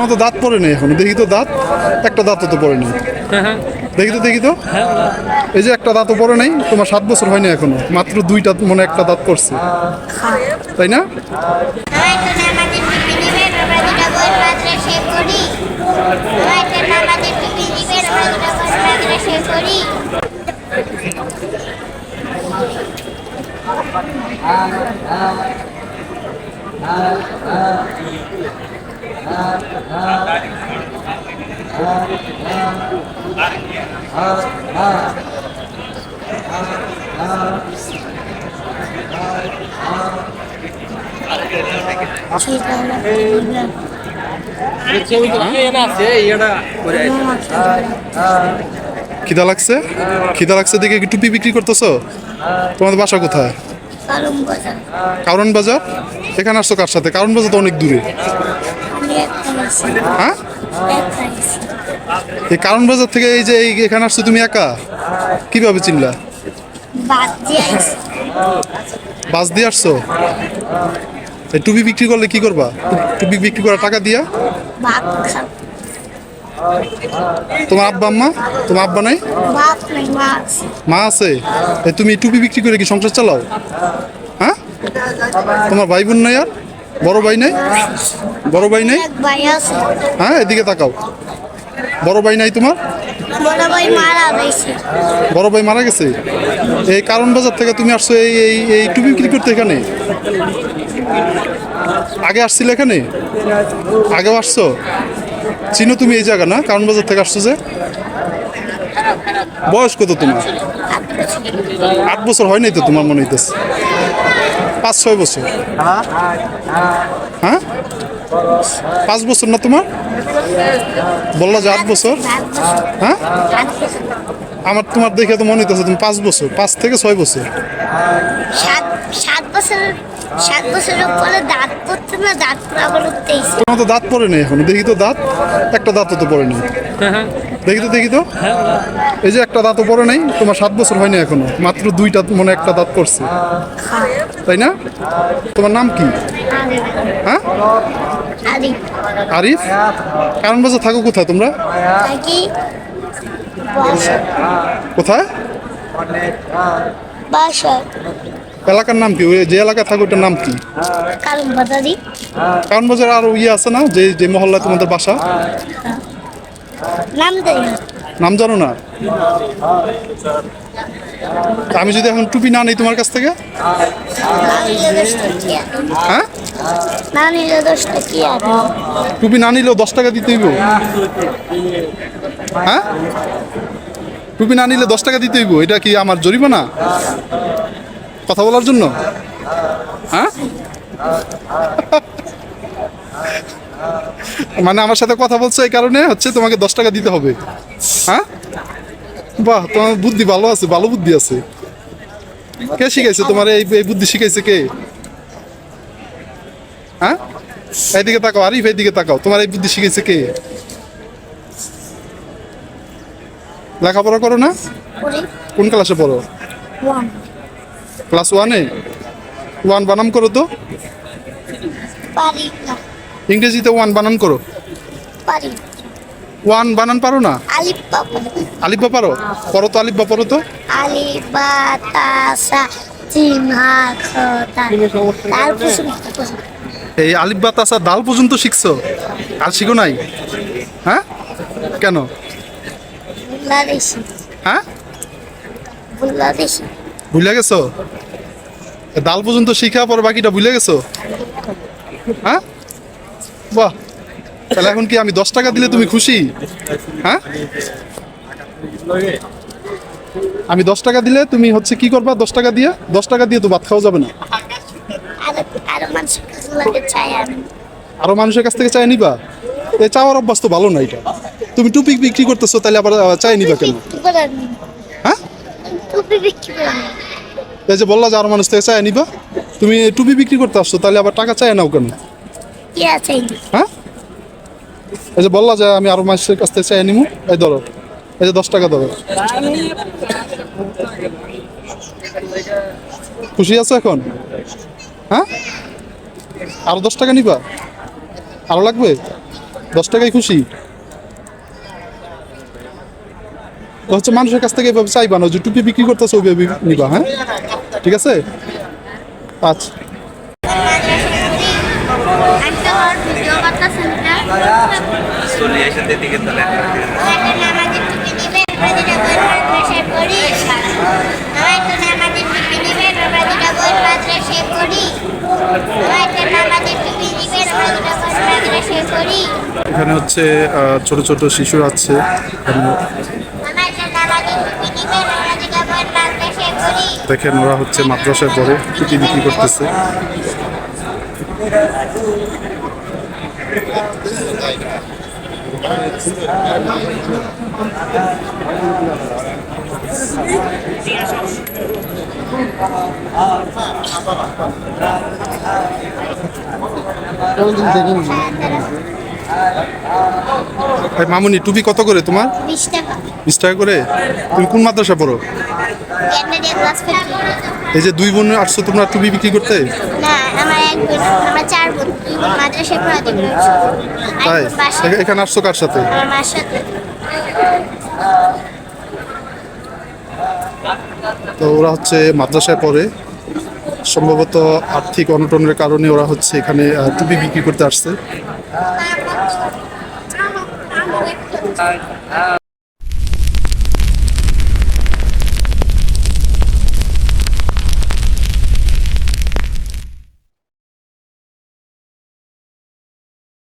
তোমার তো দাঁত পড়ে নেই এখনো, দেখি তো দাঁত, একটা দাঁতও তো পড়ে নেই। দেখি তো এই যে একটা দাঁতও পড়ে নাই, তোমার 7 বছর হয়নি এখনো, মাত্র 2টা মনে একটা দাঁত পড়ছে, তাই না? খিদা লাগছে? খিদা লাগছে দেখে কি টুপি বিক্রি করতেছো? তোমাদের বাসা কোথায়? কারণ বাজার। এখানে আসছো কার সাথে? কারণ বাজার তো অনেক দূরে। হ্যাঁ, এই কারণ বাজার থেকে এই যে এখানে আসছো তুমি একা, কিভাবে চিনলা? বাস দিয়ে আসছো? এই টুপি বিক্রি করলে কি করবা? টুপি বিক্রি করার টাকা দিয়া? তোমার আব্বা আম্মা? তোমার আব্বা নাই? মা আছে। তুমি টুপি বিক্রি করে কি সংসার চালাও? হ্যাঁ, তোমার ভাই বোন নাই? আর বড় ভাই নাই? বড় ভাই নাই? হ্যাঁ, এদিকে তাকাও। বড় ভাই নাই তোমার? বড় ভাই মারা গেছে। এই কারণ বাজার থেকে তুমি আসছো এই টুপি বিক্রি করতে এখানে? আগে আসছিলে এখানে? আগেও আসছো? চিনো তুমি এই জায়গা না? কারণ বাজার থেকে আসছো যে? বয়স কত তোমার? 8 বছর হয় নাই তো তোমার মনে হইতেছে? 5-6 বছর। হ্যাঁ, 5 বছর না তোমার? বললা যে 8 বছর। হ্যাঁ, আমার তোমার দেখে তো মনে হইতেছে তুমি 5 বছর, 5 থেকে 6 বছর। 7 বছরের পরে দাঁত পড়ছে না, দাঁত আবার উঠতেইছে। তোমার তো দাঁত পড়ে নেই এখনো, দেখি তো দাঁত, একটা দাঁতও তো পড়ে নেই। দেখি তো এই যে একটা দাঁতও পড়ে নাই, তোমার 7 বছর হয়নি এখনো, মাত্র 2টা মনে একটা দাঁত পড়ছে, তাই না? তোমার নাম কি? হ্যাঁ, আরিফ। কারণ বাজার থাকো কোথায় তোমরা? কোথায়? এলাকার নাম কি? ওই যে এলাকায় থাকো ওটার নাম কি? কারণ বাজার আর আছে না, যে মহল্লায় তোমাদের বাসা? নাম জানো না? আমি যদি এখন টুপি না নেই তোমার কাছ থেকে? হ্যাঁ, টুপি না নিলেও 10 টাকা দিতে হইব? হ্যাঁ, টুপি না নিলে 10 টাকা দিতে হইব? এটা কি আমার জরিমানা কথা বলার জন্য? হ্যাঁ, মানে আমার সাথে কথা বলছো এই কারণে হচ্ছে তোমাকে 10 টাকা দিতে হবে? হ্যাঁ, বাহ, তোমার বুদ্ধি ভালো আছে, ভালো বুদ্ধি আছে। কে শিখাইছে তোমার এই বুদ্ধি? শিখাইছে কে? হ্যাঁ, এইদিকে তাকাও আরিফ, এইদিকে তাকাও। তোমার এই বুদ্ধি শিখাইছে কে? লেখাপড়া করো না? কোন ক্লাসে পড়ো? ক্লাস 1-এ? 1 বানান করো তো। ইংরেজিতে 1 বানান করো। 1 বানান পারো না? আলিফবা পারো? পড়ো তো, আলিফবা পড়ো তো। এই আলিফবা তাসা দাল পর্যন্ত শিখছো, আর শিখো নাই? হ্যাঁ, কেন? হ্যাঁ, ভুলে গেছো? দাল পর্যন্ত শিখা পর বাকিটা ভুলে গেছো? হ্যাঁ, বাহ, তাহলে এখন কি আমি 10 টাকা দিলে তুমি খুশি? হ্যাঁ, আমি 10 টাকা দিলে তুমি হচ্ছে কি করবা? 10 টাকা দিয়ে, 10 টাকা দিয়ে তো ভাত খাওয়া যাবে না। আরো মানুষের কাছ থেকে চাই নিবা? এই চাওয়ার অভ্যাস তো ভালো না। এটা তুমি টুপি বিক্রি করতেছো, তাহলে আবার চাই নিবা কেন? হ্যাঁ, এই যে বললা যে আরো মানুষ থেকে চাই নিবা, তুমি টুপি বিক্রি করতে আসছো, তাহলে আবার টাকা চাই নাও কেন? হ্যাঁ, এই যে বললা যে আমি আরো মানুষের কাছ থেকে চাই নিবো, এই ধরো, এই যে 10 টাকা ধরো। খুশি আছো এখন? হ্যাঁ, আরো 10 টাকা নিবা? আরো লাগবে? 10 টাকায় খুশি? তো হচ্ছে মানুষের কাছ থেকে এভাবে চাইবা না, যে টুপি বিক্রি করতেছে ওইভাবে নিবা, হ্যাঁ? ঠিক আছে, আচ্ছা। এখানে হচ্ছে ছোট ছোট শিশু আছে এখানে। দেখেন ওরা হচ্ছে মাদ্রাসায় পড়ে, টুপি বিক্রি করতেছে। ভাই মামুনি, টুপি কত করে তোমার? 20 টাকা। 20 টাকা করে? তুমি কোন মাদ্রাসা পড়ো? Candidate class 5। এই যে 2 বোন আসছো তোমরা টুপি বিক্রি করতে? না, আমার এক বোন, আমরা 4 বোন। 2 বোন মাদ্রাসায় পড়াতে পড়েছে। তাই? এখানে আসছো কার সাথে? আমার মার সাথে। তো ওরা হচ্ছে মাদ্রাসায় পড়ে, সম্ভবত আর্থিক অনটনের কারণে ওরা হচ্ছে এখানে টুপি বিক্রি করতে আসছে।